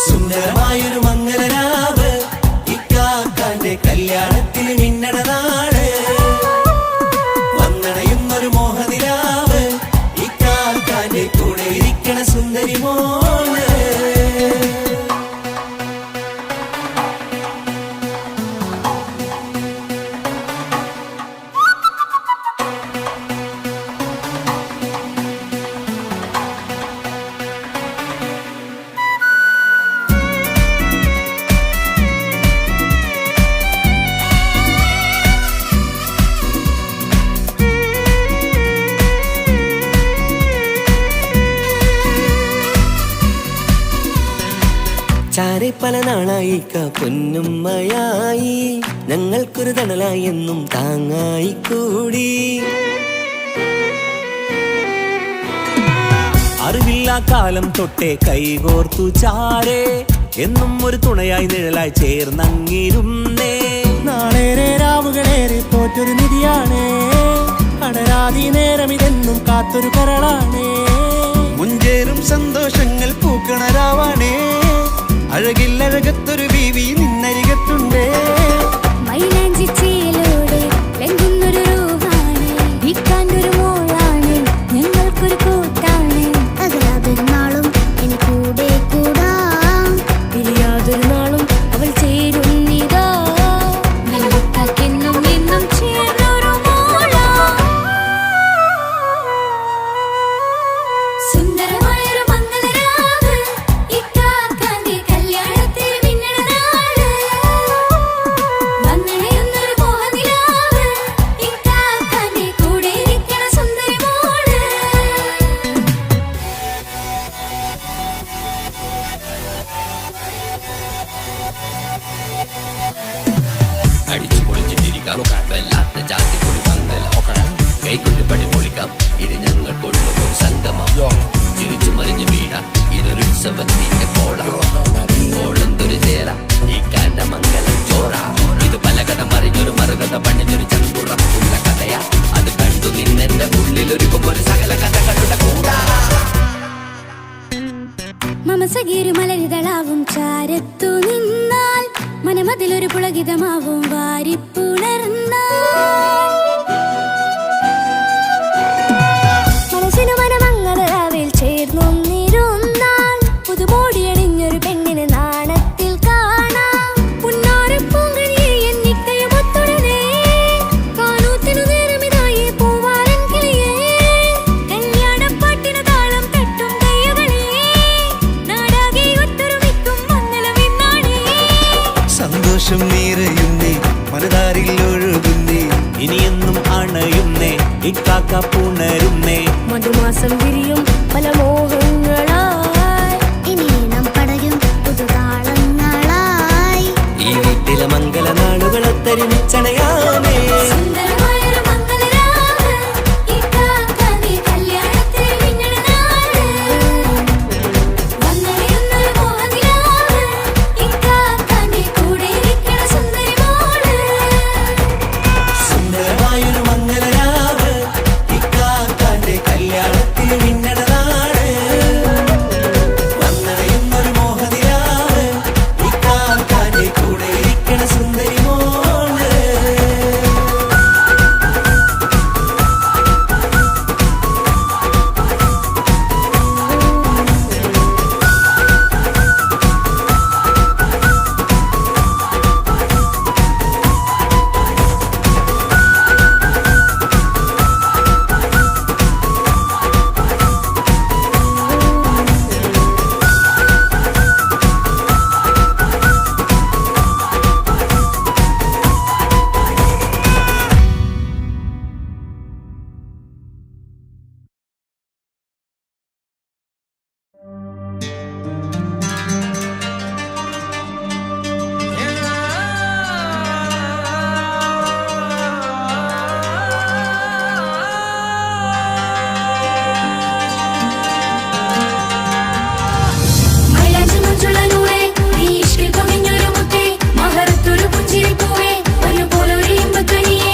സുന്ദരമായൊരു മംഗളരാവ് ഇക്കാക്കാന്റെ കല്യാണത്തിന് മിന്നണ നാള് വന്നണയുന്നൊരു മോഹനിലാവ് ഇക്കാക്കാന്റെ കൂടെ ഇരിക്കണ സുന്ദരി മോള് ചാരെ പല നാളായി പൊന്നുമ്മയായി ഞങ്ങൾക്കൊരു തണലായി എന്നും താങ്ങായി കൂടി. അറിവില്ലാ കാലം തൊട്ടേ കൈകോർത്തു ചാരേ എന്നും ഒരു തുണയായി നിഴലായി ചേർന്നങ്ങിരുന്നേ. നാളേറെ രാവുകളേറെ പോറ്റൊരു നിധിയാണേ, അടരാതി നേരം ഇതെന്നും കാത്തൊരു കരളാണേ. മുഞ്ചേറും സന്തോഷങ്ങൾ പൂക്കണരാവാണേ, അഴകില്ലഴകത്തൊരു ബീവി നിന്നരികത്തുണ്ടേ. മൈലാഞ്ചി ചേലോടെ ലംഘുന്നൊരു രൂപാണ്, വിൽക്കാനൊരു മോളാണ്, ഞങ്ങൾക്കൊരു കൂട്ടാണ്. അകലാതൊരു നാളും ഇനി കൂടെ കൂടാം, പിരിയാതൊരു നാളും അവൾ ചേരുന്നിതാ. വെള്ളക്കാക്കെന്നും എന്നും ചേർന്നൊരു മോളാ. സുന്ദരമായൊരു മംഗളരാവ്, ഇക്കാക്കാന്റെ കല്യാണത്തിൽ മിന്നണ നാള്. വന്നണയുന്നൊരു മോഹനിലാവ്, ഇക്കാക്കാന്റെ കൂടെ ഇരിക്കണ സുന്ദരി മോള്. അടിച്ചു പൊളിച്ചിട്ടിരിക്കാം വല്ലാത്ത ജാതി പൊളി പന്തലോക്കണം, കൈകൊണ്ട് പടി പൊളിക്കാം, ഇത് ഞങ്ങൾക്കുള്ള ഒരു സംഗമം. ചിരിച്ചു മറിഞ്ഞു വീഴാം, ഇതൊരു ഉത്സവത്തിന്റെ കോളന്തൊരു ചേര ഈ കാണ്ട മംഗലം ചോറ. ഇത് പലകഥ മറിഞ്ഞൊരു മറുകഥ പണിഞ്ഞൊരു ചങ്കുറപ്പുള്ള കഥയാ, അത് കണ്ടു നിന്നെന്റെ ഉള്ളിലൊരുക്കുമ്പോൾ സകല കഥകളുടെ കൂടാ. മമസഗീരു മലരിതളാവും ചാരത്തു നിന്നാൽ, മനമതിലൊരു പുളകിതമാവും വാരിപ്പുണർന്നാൽ. മനസ്സിനു മനമങ്ങറാവിൽ ചേർന്നൊന്നിരുന്നാൽ, പുതുമോടിയണിഞ്ഞൊരു പെണ്ണിന് നാണത്തിൽ കാണാം. പുന്നാരപ്പൂങ്കണിയെ എന്നിക്കയുമൊത്തുടനെ, കാനൂത്തിനു നേരമിതായി പൂവാലൻ കിളിയേ. കല്യാണപ്പാട്ടിന് താളം തട്ടും കയ്യുകളെ, നാടാകെ ഒത്തൊരുമിക്കും മംഗളമിന്നാണേ. സന്തോഷം നിറയുന്നേ, മനതാരിൽ ഒഴുകുന്നേ, ഇനിയെന്നും അണയുന്നേ, ഇക്കാക്ക പുണരുന്നേ. മധുമാസം വിരിയും പല മോഹങ്ങളായി, ഇനി നാം പടയും പുതുതാളങ്ങളായി. ഈ വീട്ടിലെ മംഗള നാളുകളെ തരുമിച്ചണയാമേ. സുന്ദരമായൊരു മംഗളരാവ്, ഇക്കാക്കാന്റെ കല്യാണത്തിൽ മിന്നണ നാള്. വന്നണയുന്നൊരു മോഹനിലാവ്, ഇക്കാക്കാന്റെ കൂടെ ഇരിക്കണ സുന്ദരി മോള്. സുന്ദരമായൊരു മംഗളരാവ്, ഇക്കാക്കാന്റെ കല്യാണത്തിൽ മിന്നണ നാള്. വന്നണയുന്നൊരു മോഹനിലാവ്, ഇക്കാക്കാന്റെ കൂടെ ഇരിക്കണ സുന്ദരി മോള്. മൈലാഞ്ചി മുഞ്ചുള്ള നൂറേ, നീ ഇഷ്കിൽ കവിഞ്ഞൊരു മുത്തേ, മഹറത്തൊരു പുഞ്ചിരിപ്പൂവേ, ഒരുപോലൊരു ഇമ്പധ്വനിയേ.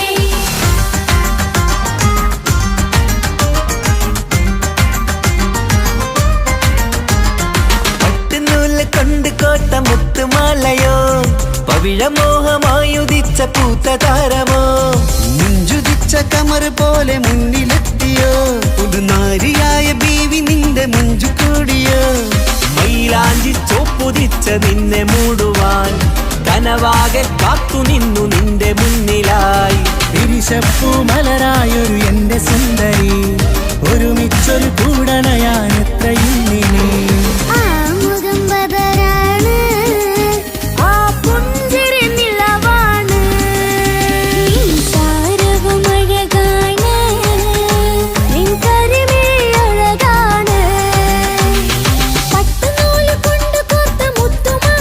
പട്ടുനൂല് കൊണ്ട് കോട്ട മുത്തുമാലയോ, പവിഴമോഹമായുദിച്ച പൂത്ത താരമോ. മുഞ്ചുതിച്ച കമർ പോലെ മുന്നിലെത്തിയോ, പുതുനാരിയായ ബീവി നിന്റെ മുഞ്ചു കൂടിയോ. മൈലാഞ്ചി ചോപ്പുതിച്ച നിന്നെ മൂടുവാൻ, കനവാകെ കാത്തു നിന്നു നിന്റെ മുന്നിലായി. പിരിശപ്പൂ മലരായൊരു എന്റെ സുന്ദരി, ഒരുമിച്ചൊരു കൂടണയാൻ എത്രയും ഇനി. ആ മുഖം ബദരാണ്, ആ പുഞ്ചിരി നിലവാണ്, ഈ സാരവും അഴകാണ്, നിൻ കരിമിഴി അഴകാണ്. പട്ടുനൂല് കൊണ്ട് കോർത്ത മുത്തുമാല,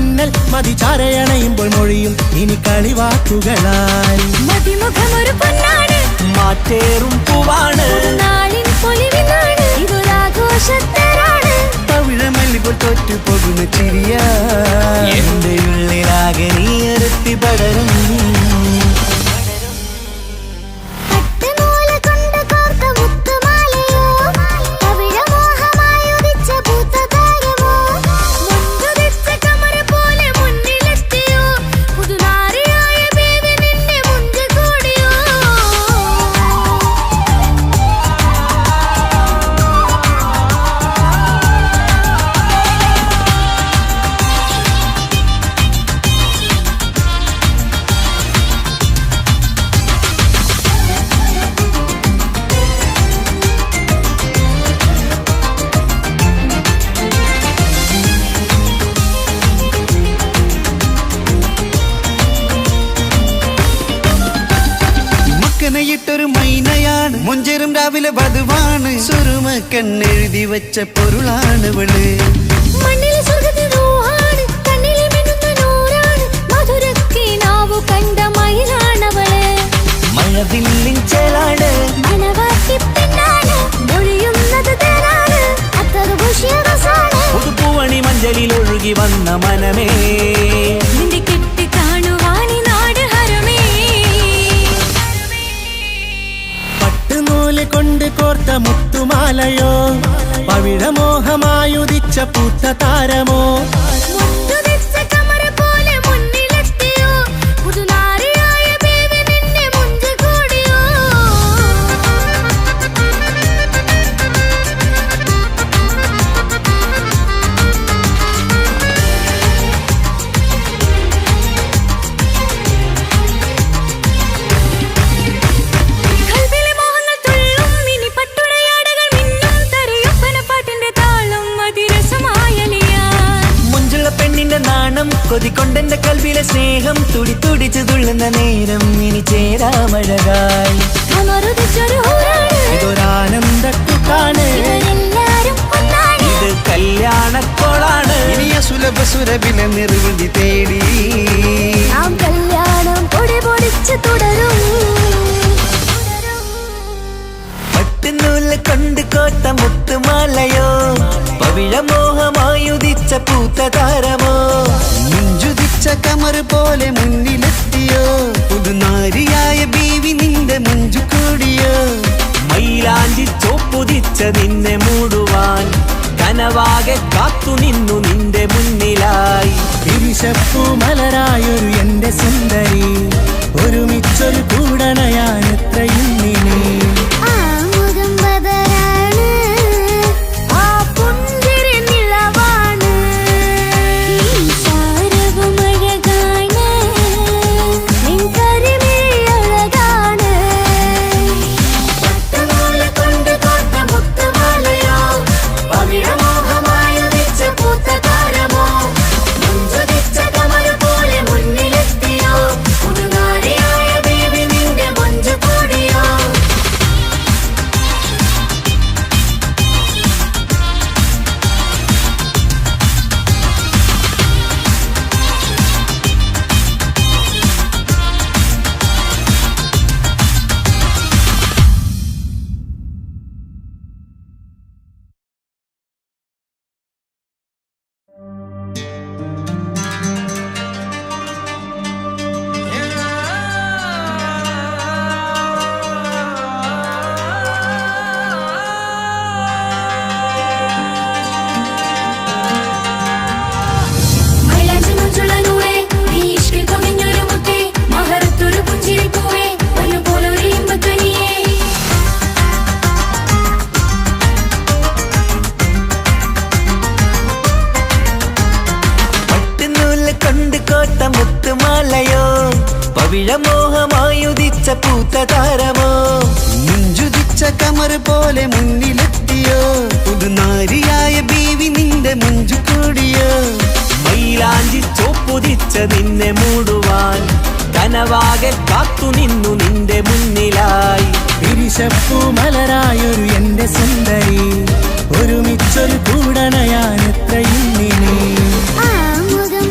മിന്നൽ മതിചാരയണയുമ്പോൾ മൊഴിയും ഇനി കളിവാക്കുകളായി. മതിമുഖമൊരു പൊന്നാണ്, മാറ്റേറും പൂവാണ്, നാളിൻ പൊലിവിനാണ്, ഇതൊരാഘോഷത്തരാണ്. പവിഴമല്ലിപ്പോൾ തോറ്റു പോകുന്ന ചിരിയ എന്റെ ഉള്ളിലാകെ നീ അരത്തി പടരും. ൊരു മൈനയാണ്, മുഞ്ചേറും രാവിലെ വധുവാണ്, സുറുമ കണ്ണെഴുതി വെച്ച പൊരുളാണ് വിള്. മണ്ണിലെ സ്വർഗ്ഗത്തിലൂഹാണ്, കണ്ണിലെ മിന്നുന്ന നൂറാണ്, മധുരക്കിനാവു കണ്ട മയിലാണവള്. മഴവില്ലിൻ ചേലാണ്, മണവാട്ടി പെണ്ണാണ്, മൊഴിയുന്നത് തേനാണ്, അത്തറ് പൂശിയ റസാണ്. പുതുപ്പൂവണി മഞ്ചലിൽ ഒഴുകി വന്ന മനമേ, നിന്റെ കെട്ടി കാണുവാനി നാട് ഹരമേ. പട്ടുനൂല് കൊണ്ട് കോർത്ത മുത്തുമാലയോ, പവിഴമോഹമായുദിച്ച പൂത്ത താരമോ, മുത്തുതിച്ച കമറ് പോലെ മുന്നിലെത്തിയോ, പുതുനാരിയായ ബേബി നിന്നെ മുഞ്ച് കൂടിയോ. കൽവിലെ മോഹങ്ങൾ തുള്ളും, ഇനി പട്ടുടയാടകൾ മിന്നും, തരയൊപ്പന പാട്ടിന്റെ താളം അതിരസമായലിയാൻ. മുഞ്ചുള്ള പെണ്ണിന്റെ നാണം കൊതിക്കൊണ്ടെന്റെ കൽവിലെ സ്നേഹം തുടി തുടിച്ചു തുള്ളുന്ന നേരം ഇനി ചേരാമഴകായി. കമറുദിച്ചൊരു ഹൂറാണ്, ഇതൊരാനന്ദക്കുട്ടാണ്, ഇവരെല്ലാരും ഒന്നാണ്. ഇത് കല്യാണക്കോളാണ്, ഇനിയ സുലഭ സുരഭിലെ നിർവൃതി തേടി നാം കല്യാണം പൊടി പൊടിച്ച് തുടരും. പട്ടുനൂല് കൊണ്ട് കോട്ട മുത്തുമാലയോ, പവിഴമോഹമായുദിച്ച പൂത്ത താരമോ, മുഞ്ചുതിച്ച കമറ് പോലെ മുന്നിലെത്തിയോ, പുതുനാരിയായ ബീവി നിന്റെ മുഞ്ചു കൂടിയോ. മൈലാഞ്ചി ചോപ്പുതിച്ച നിന്നെ മൂടുവാൻ കനവാകെ കാത്തു നിന്നു നിന്റെ മുന്നിലായി. പിരിശപ്പൂ മലരായൊരു എന്റെ സുന്ദരി, ഒരുമിച്ചൊരു കൂടണയാൻ എത്രയും നീ. ആ മുഖം ബദറാണ്, ആ പുഞ്ചിരി നിലവാണ്, ഈ സാരവും അഴകാണ്, നിൻ കരിമിഴി അഴകാണ്. പട്ടുനൂല് കൊണ്ട് കോർത്ത മുത്തുമാലയോ, പവിഴമോഹമായുദിച്ച പൂത്ത താരമോ, മുഞ്ചുതിച്ച കമറ് പോലെ മുന്നിലെത്തിയോ, പുതുനാരിയായ ബേബി നിന്റെ മുഞ്ച് കൂടിയോ. മൈലാഞ്ചി മുഞ്ചുള്ള നൂറേ, നീ ഇഷ്കിൽ പൊതിഞ്ഞൊരു മുത്തേ, മഹറത്തൊരു പുഞ്ചിരിപ്പൂവേ, പൊന്നുപോലൊരു ഇമ്പക്കനിയേ. പട്ടുനൂല് കൊണ്ട് കോട്ട മുത്തുമാലയോ, പവിഴമോഹമായുദിച്ച പൂത്ത താരമോ, മുഞ്ചുതിച്ച കമറ് പോലെ മുന്നിലെത്തിയോ, പുതുനാരിയായ ബീവി നിന്റെ മുഞ്ചു കൂടിയോ. മൈലാഞ്ചി ചോപ്പുതിച്ച നിന്നെ മൂടുവാൻ കനവാകെ കാത്തു നിന്നു നിന്റെ മുന്നിലായി. പിരിശപ്പൂ മലരായൊരു എന്റെ സുന്ദരി, ഒരുമിച്ചൊരു കൂടണയാൻ എത്രയും നീ. ആ മുഖം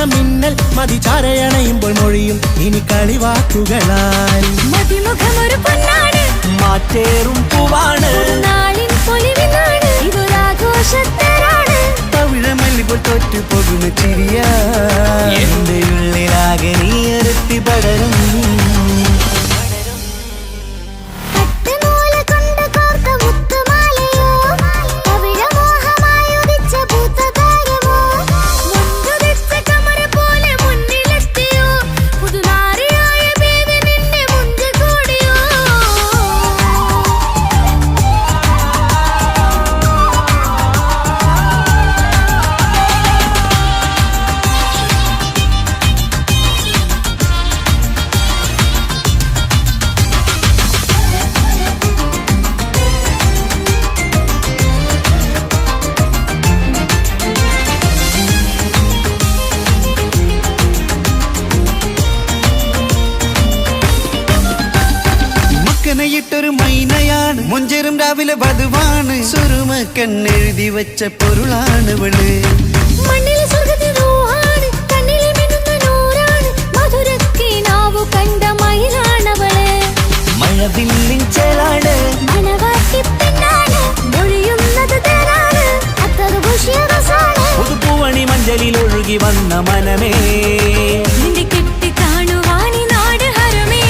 മിന്നൽ മതിചാരയണയുമ്പോൾ മൊഴിയും ഇനി കളിവാക്കുകളാൽ മതിമുഖമൊരു പൊന്നാണ് മാറ്റേറും പൂവാണ് നാളിൻ പൊലിവിനാണ് ഇതൊരാഘോഷത്തരാണ് തവിഴമല്ലിപ്പോൾ തോറ്റു പോകുന്ന ചിരിയ എന്റെ ഉള്ളിലാകെ നീ അരത്തി പടരും ൊരു മൈനയാണ് മുഞ്ചേറും രാവിലെ വധുവാണ് സുറുമക്കണ്ണെഴുതി വെച്ച പൊരുളാണ് വിള് മണ്ണിലെ സ്വർഗ്ഗത്തിലൂഹാണ് കണ്ണിലെ മിന്നുന്ന നൂറാണ് മധുരക്കിനാവു കണ്ട മയിലാണവള് മഴവില്ലിൻ ചേലാണ് മണവാട്ടി പെണ്ണാണ് മൊഴിയുന്നത് തേനാണ് അത്തറ് ഭുഷ്യരസാണ് പുതുപ്പൂവണി മഞ്ചലിൽ ഒഴുകി വന്ന മനമേ നിന്റെ കെട്ടി കാണുവാനി നാട് ഹരമേ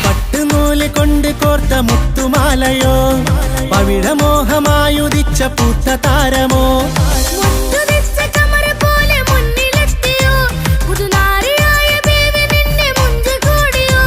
പട്ടുനൂല് കൊണ്ട് കോർത്ത മുത്തുമാലയോ പവിഴമോഹമായുദിച്ച പൂത്ത താരമോ മുത്തുതിച്ച കമറ പോലെ മുന്നിലെത്തിയോ പുതുനാരിയായ ബേബി നിന്റെ മുഞ്ച് കൂടിയോ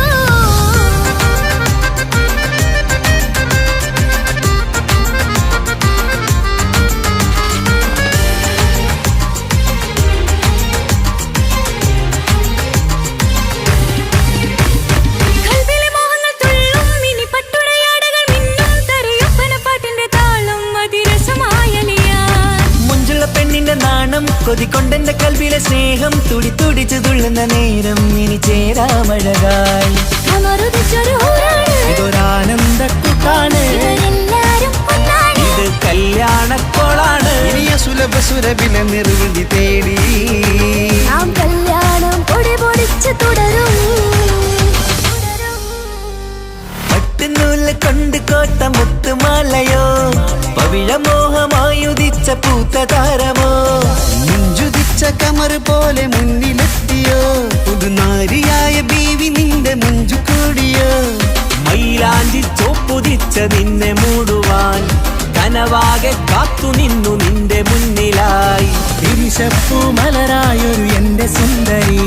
കൽവിലെ മോഹങ്ങൾ തുള്ളും ഇനി പട്ടുടയാടകൾ മിന്നും തരയൊപ്പന പാട്ടിന്റെ താളം അതിരസമായലിയാൻ മുഞ്ചുള്ള പെണ്ണിന്റെ നാണം കൊതിക്കൊണ്ടെന്റെ കൽവിലെ സ്നേഹം തുടി തുടിച്ചു തുള്ളുന്ന നേരം ഇനി ചേരാമഴകായി അമറുദിച്ചൊരു ഹൂറാണ് ഇതൊരാനന്ദക്കുട്ടാണ് ഇവരെല്ലാരും ഒന്നാണ് ഇത് കല്യാണക്കോളാണ് ഇനിയ സുലഭ സുരഭില നിർവൃതി തേടി നാം കല്യാണം പൊടി പൊടിച്ച് തുടരും പട്ടുനൂല് കൊണ്ട് കോട്ട മുത്തുമാലയോ പവിഴമോഹമായുദിച്ച പൂത്ത താരമോ മുഞ്ചുദിച്ച കമർ പോലെ മുന്നിലെത്തിയോ പുതുനാരിയായ ബീവി നിന്റെ മുഞ്ചു കൂടിയോ മൈലാഞ്ചി ചോപ്പുതിച്ച നിന്നെ മൂടുവാൻ കനവാകെ കാത്തു നിന്നു നിന്റെ മുന്നിലായി തിരിശപ്പൂ മലരായൊരു എന്റെ സുന്ദരി